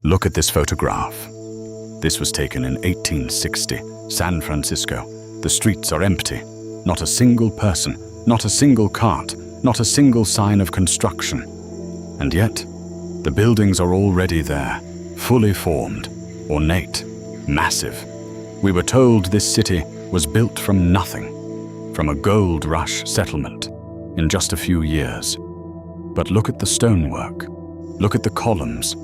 Look at this photograph. This was taken in 1860, San Francisco. The streets are empty. Not a single person, not a single cart, not a single sign of construction. And yet, the buildings are already there, fully formed, ornate, massive. We were told this city was built from nothing, from a gold rush settlement, in just a few years. But look at the stonework. Look at the columns.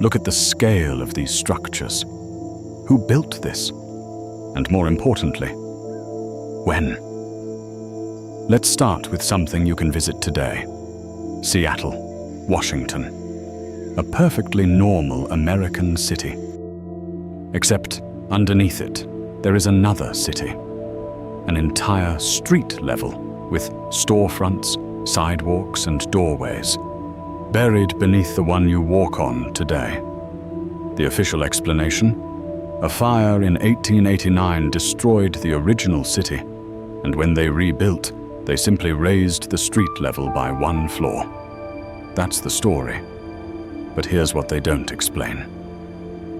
Look at the scale of these structures. Who built this? And more importantly, when? Let's start with something you can visit today. Seattle, Washington. A perfectly normal American city. Except underneath it, there is another city. An entire street level with storefronts, sidewalks, and doorways, buried beneath the one you walk on today. The official explanation? A fire in 1889 destroyed the original city, and when they rebuilt, they simply raised the street level by 1 floor. That's the story. But here's what they don't explain.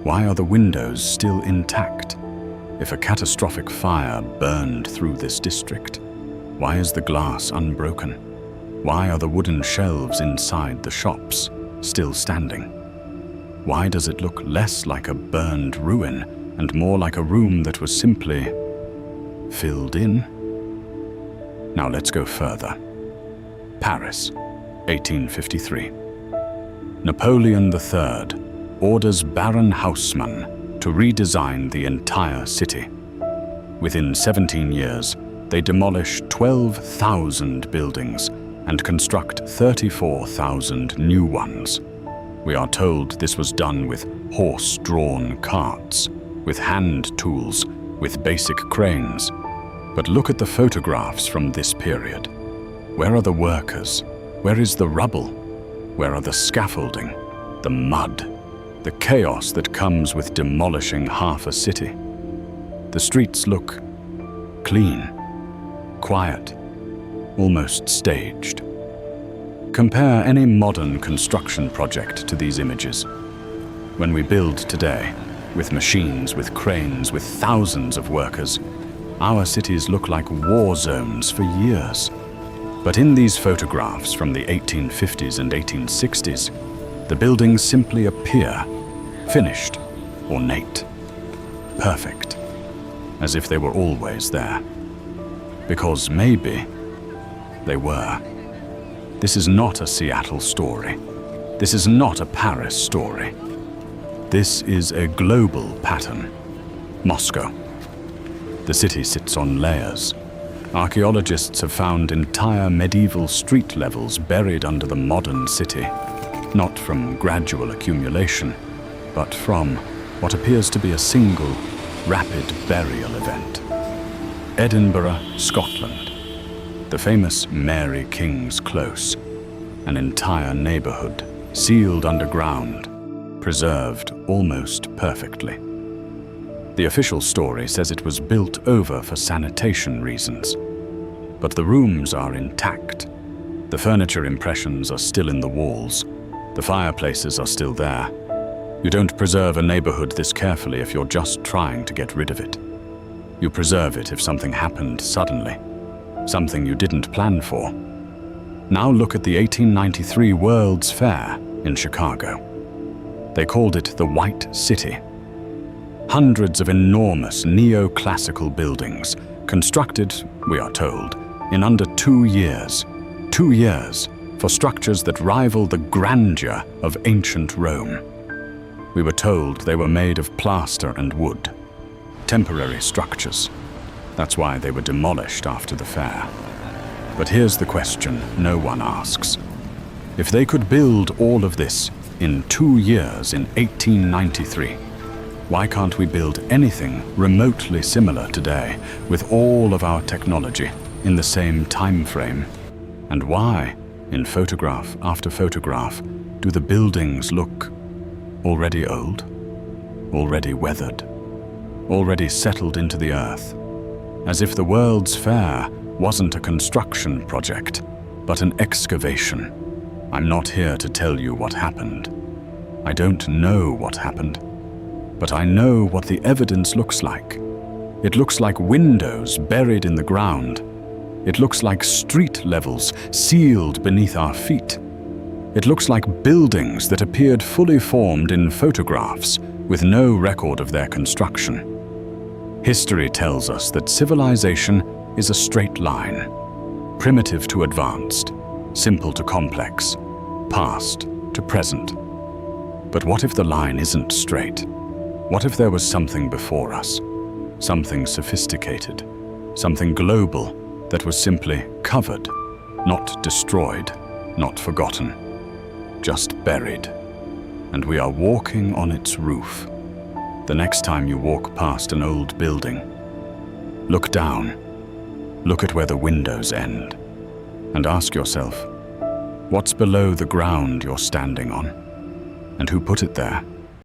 Why are the windows still intact? If a catastrophic fire burned through this district, why is the glass unbroken? Why are the wooden shelves inside the shops still standing? Why does it look less like a burned ruin and more like a room that was simply filled in? Now let's go further. Paris, 1853. Napoleon III orders Baron Haussmann to redesign the entire city. Within 17 years, they demolish 12,000 buildings and construct 34,000 new ones. We are told this was done with horse-drawn carts, with hand tools, with basic cranes. But look at the photographs from this period. Where are the workers? Where is the rubble? Where are the scaffolding, the mud, the chaos that comes with demolishing half a city? The streets look clean, quiet, almost staged. Compare any modern construction project to these images. When we build today, with machines, with cranes, with thousands of workers, our cities look like war zones for years. But in these photographs from the 1850s and 1860s, the buildings simply appear finished, ornate, perfect, as if they were always there. Because maybe they were. This is not a Seattle story. This is not a Paris story. This is a global pattern. Moscow. The city sits on layers. Archaeologists have found entire medieval street levels buried under the modern city, not from gradual accumulation, but from what appears to be a single, rapid burial event. Edinburgh, Scotland. The famous Mary King's Close, an entire neighborhood, sealed underground, preserved almost perfectly. The official story says it was built over for sanitation reasons, but the rooms are intact. The furniture impressions are still in the walls. The fireplaces are still there. You don't preserve a neighborhood this carefully if you're just trying to get rid of it. You preserve it if something happened suddenly, something you didn't plan for. Now look at the 1893 World's Fair in Chicago. They called it the White City. Hundreds of enormous neoclassical buildings, constructed, we are told, in under 2 years. 2 years for structures that rival the grandeur of ancient Rome. We were told they were made of plaster and wood. Temporary structures. That's why they were demolished after the fair. But here's the question no one asks. If they could build all of this in 2 years in 1893, why can't we build anything remotely similar today with all of our technology in the same time frame? And why, in photograph after photograph, do the buildings look already old, already weathered, already settled into the earth, as if the World's Fair wasn't a construction project, but an excavation? I'm not here to tell you what happened. I don't know what happened, but I know what the evidence looks like. It looks like windows buried in the ground. It looks like street levels sealed beneath our feet. It looks like buildings that appeared fully formed in photographs with no record of their construction. History tells us that civilization is a straight line, primitive to advanced, simple to complex, past to present. But what if the line isn't straight? What if there was something before us? Something sophisticated, something global that was simply covered, not destroyed, not forgotten, just buried. And we are walking on its roof. The next time you walk past an old building, look down, look at where the windows end, and ask yourself, what's below the ground you're standing on? And who put it there?